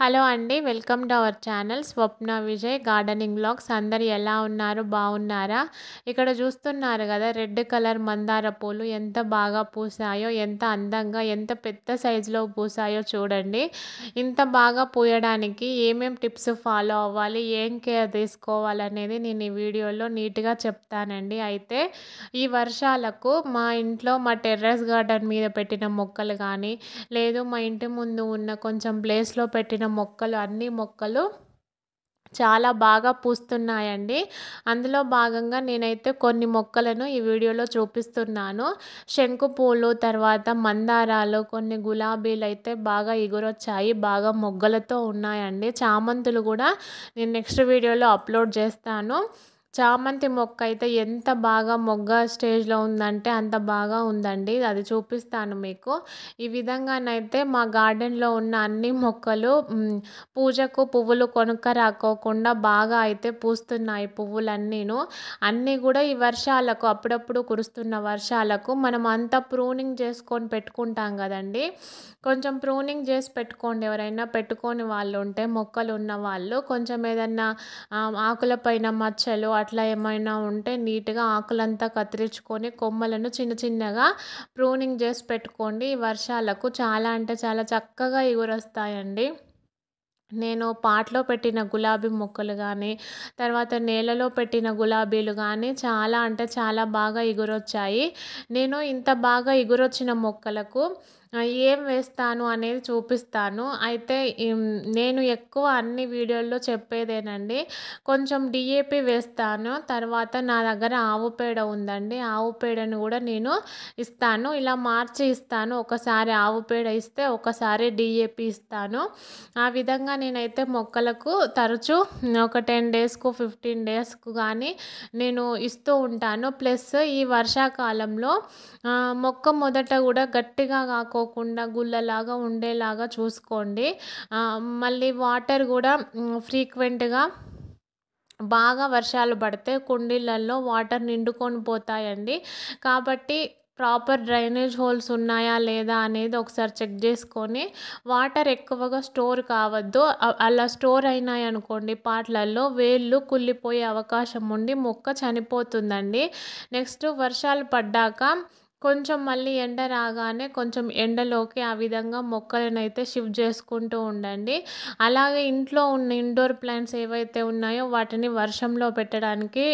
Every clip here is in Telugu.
హలో అండి. Welcome to our channel Swapna Vijay gardening vlogs. అందరూ ఎలా ఉన్నారు? బాగున్నారా? ఇక్కడ చూస్తున్నారు కదా, రెడ్ కలర్ మందార పూలు ఎంత బాగా పూసాయో, ఎంత అందంగా, ఎంత పెద్ద సైజులో పూసాయో చూడండి. ఇంత బాగా పూయడానికి ఏమేం టిప్స్ ఫాలో అవ్వాలి, ఏం కేర్ తీసుకోవాలనేది నేను ఈ వీడియోలో నీట్గా చెప్తానండి. అయితే ఈ వర్షాలకు మా ఇంట్లో మా టెర్రస్ గార్డెన్ మీద పెట్టిన మొక్కలు కానీ, లేదు మా ఇంటి ముందు ఉన్న కొంచెం ప్లేస్‌లో పెట్టిన మొక్కలు, అన్ని మొక్కలు చాలా బాగా పూస్తున్నాయండి. అందులో భాగంగా నేనైతే కొన్ని మొక్కలను ఈ వీడియోలో చూపిస్తున్నాను. శంకు పూలు, తర్వాత మందారాలు, కొన్ని గులాబీలైతే బాగా ఇగురొచ్చాయి. బాగా మొగ్గలతో ఉన్నాయండి. చామంతులు కూడా నేను నెక్స్ట్ వీడియోలో అప్‌లోడ్ చేస్తాను. చామంతి మొక్క అయితే ఎంత బాగా మొగ్గ స్టేజ్‌లో ఉందంటే అంత బాగా ఉందండి. అది చూపిస్తాను మీకు. ఈ విధంగానైతే మా గార్డెన్‌లో ఉన్న అన్ని మొక్కలు పూజకు పువ్వులు కొనుక్కరాకోకుండా బాగా అయితే పూస్తున్నాయి పువ్వులన్నీను. అన్నీ కూడా ఈ వర్షాలకు, అప్పుడప్పుడు కురుస్తున్న వర్షాలకు మనం అంతా ప్రూనింగ్ చేసుకొని పెట్టుకుంటాం కదండీ! కొంచెం ప్రూనింగ్ చేసి పెట్టుకోండి. ఎవరైనా పెట్టుకోని వాళ్ళు ఉంటే, మొక్కలు ఉన్నవాళ్ళు కొంచెం ఏదన్నా ఆకుల పైన మచ్చలు అట్లా ఏమైనా ఉంటే నీట్‌గా ఆకులంతా కత్తిరించుకొని కొమ్మలను చిన్న చిన్నగా ప్రూనింగ్ చేసి పెట్టుకోండి. ఈ వర్షాలకు చాలా అంటే చాలా చక్కగా ఇగురొస్తాయండి. నేను పాట్‌లో పెట్టిన గులాబీ మొక్కలు గానీ, తర్వాత నేలలో పెట్టిన గులాబీలు గానీ చాలా అంటే చాలా బాగా ఇగురొచ్చాయి. నేను ఇంత బాగా ఇగురొచ్చిన మొక్కలకు ఏం వేస్తాను అనేది చూపిస్తాను. అయితే నేను ఎక్కువ అన్ని వీడియోల్లో చెప్పేదేనండి. కొంచెం డీఏపీ వేస్తాను. తర్వాత నా దగ్గర ఆవు పేడ ఉందండి. ఆవు పేడను గూడా నేను ఇస్తాను. ఇలా మార్చి ఇస్తాను. ఒకసారి ఆవు పేడ ఇస్తే, ఒకసారి డీఏపీ ఇస్తాను. ఆ విధంగా నేనైతే మొక్కలకు తరచూ ఒక 10 డేస్‌కు, 15 డేస్‌కు గానీ నేను ఇస్తూ ఉంటాను. ప్లస్ ఈ వర్షాకాలంలో మొక్క మొదట గూడా గట్టిగా కాకోకుండా గుల్లలాగా ఉండేలాగా చూసుకోండి. మళ్ళీ వాటర్ గూడా ఫ్రీక్వెంట్‌గా బాగా వర్షాలు పడితే కుండీలలో వాటర్ నిండుకొని పోతాయండి. కాబట్టి ప్రాపర్ డ్రైనేజ్ హోల్స్ ఉన్నాయా లేదా అనేది ఒకసారి చెక్ చేసుకొని, వాటర్ ఎక్కువగా స్టోర్ కావద్దు. అలా స్టోర్ అయినాయనుకోండి పాట్‌లలో, వేళ్ళు కుళ్ళిపోయే అవకాశం ఉండి మొక్క చనిపోతుందండి. నెక్స్ట్ వర్షాలు పడ్డాక కొంచెం మళ్ళీ ఎండ రాగానే కొంచెం ఎండలోకి ఆ విధంగా మొక్కలనైతే షిఫ్ట్ చేసుకుంటూ ఉండండి. అలాగే ఇంట్లో ఉన్న ఇండోర్ ప్లాంట్స్ ఏవైతే ఉన్నాయో వాటిని వర్షంలో పెట్టడానికి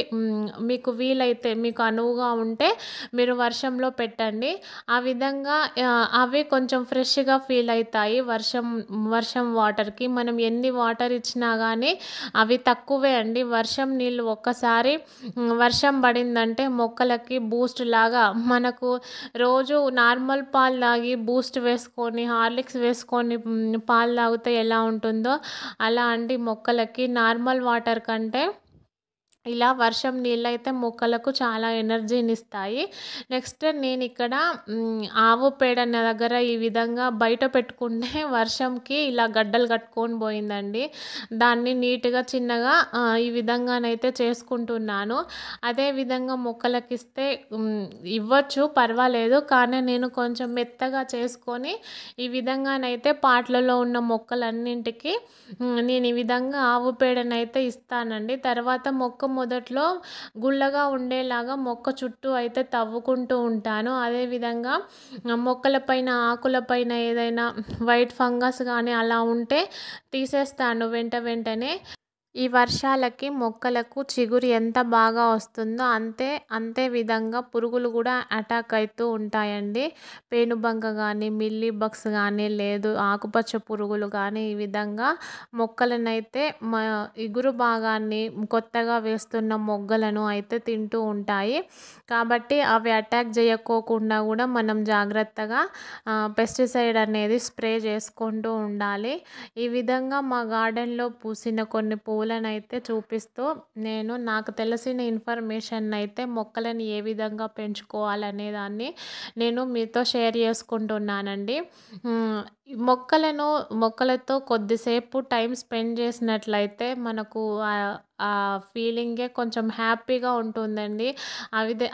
మీకు వీలైతే, మీకు అనువుగా ఉంటే మీరు వర్షంలో పెట్టండి. ఆ విధంగా అవి కొంచెం ఫ్రెష్‌గా ఫీల్ అయితాయి. వర్షం వాటర్‌కి మనం ఎన్ని వాటర్ ఇచ్చినా గానీ అవి తక్కువే అండి. వర్షం నీళ్ళు ఒక్కసారి వర్షం పడిందంటే మొక్కలకి బూస్ట్ లాగా, మనకు రోజు నార్మల్ పాలు తాగి బూస్ట్ వేసుకొని, హార్లిక్స్ వేసుకొని పాలు తాగితే ఎలా ఉంటుందో అలా అండి మొక్కలకి. నార్మల్ వాటర్ కంటే ఇలా వర్షం నీళ్ళైతే మొక్కలకు చాలా ఎనర్జీనిస్తాయి. నెక్స్ట్ నేనిక్కడ ఆవు పేడ నా దగ్గర ఈ విధంగా బయట పెట్టుకుంటే వర్షంకి ఇలా గడ్డలు కట్టుకొని పోయిందండి. దాన్ని నీట్‌గా చిన్నగా ఈ విధంగానైతే చేసుకుంటున్నాను. అదే విధంగా మొక్కలకిస్తే ఇవ్వచ్చు, పర్వాలేదు. కానీ నేను కొంచెం మెత్తగా చేసుకొని ఈ విధంగానైతే పాట్‌లలో ఉన్న మొక్కలన్నింటికి నేను ఈ విధంగా ఆవు పేడనైతే ఇస్తానండి. తర్వాత మొక్క మొదట్లో గుల్లగా ఉండేలాగా మొక్క చుట్టూ అయితే తవ్వుకుంటూ ఉంటాను. అదేవిధంగా మొక్కల పైన, ఆకుల పైన ఏదైనా వైట్ ఫంగస్ గానీ అలా ఉంటే తీసేస్తాను వెంటనే. ఈ వర్షాలకి మొక్కలకు చిగురు ఎంత బాగా వస్తుందో అంతే విధంగా పురుగులు కూడా అటాక్ అయితూ ఉంటాయండి. పేనుబంక గానీ, మిల్లీ బగ్స్ గానీ, లేదు ఆకుపచ్చ పురుగులు గానీ ఈ విధంగా మొక్కలనైతే ఇగురు భాగాన్ని, కొత్తగా వేస్తున్న మొగ్గలను అయితే తింటూ ఉంటాయి. కాబట్టి అవి అటాక్ చేయకోకుండా కూడా మనం జాగ్రత్తగా పెస్టిసైడ్ అనేది స్ప్రే చేసుకుంటూ ఉండాలి. ఈ విధంగా మా గార్డెన్‌లో పూసిన కొన్ని పూలనైతే చూపిస్తూ నాకు తెలిసిన ఇన్ఫర్మేషన్ అయితే మొక్కలను ఏ విధంగా పెంచుకోవాలనే దాన్ని నేను మీతో షేర్ చేసుకుంటున్నానండి. మొక్కలతో కొద్దిసేపు టైం స్పెండ్ చేసినట్లయితే మనకు ఫీలింగే కొంచెం హ్యాపీగా ఉంటుందండి.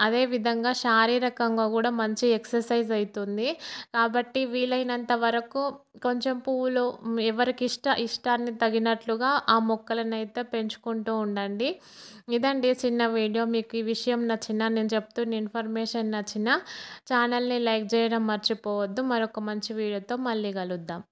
అదే విధంగా శారీరకంగా గూడా మంచి ఎక్సర్సైజ్ అయితుంది. కాబట్టి వీలైనంత వరకు కొంచెం పువ్వులు ఎవరికి ఇష్టాన్ని తగినట్లుగా ఆ మొక్కలనైతే పెంచుకుంటూ ఉండండి. ఇదండి చిన్న వీడియో. మీకు ఈ విషయం నచ్చినా, నేను చెప్తున్న ఇన్ఫర్మేషన్ నచ్చినా ఛానల్‌ని లైక్ జేయడం మర్చిపోవద్దు. మరొక మంచి వీడియోతో మళ్ళీ కలుద్దాం.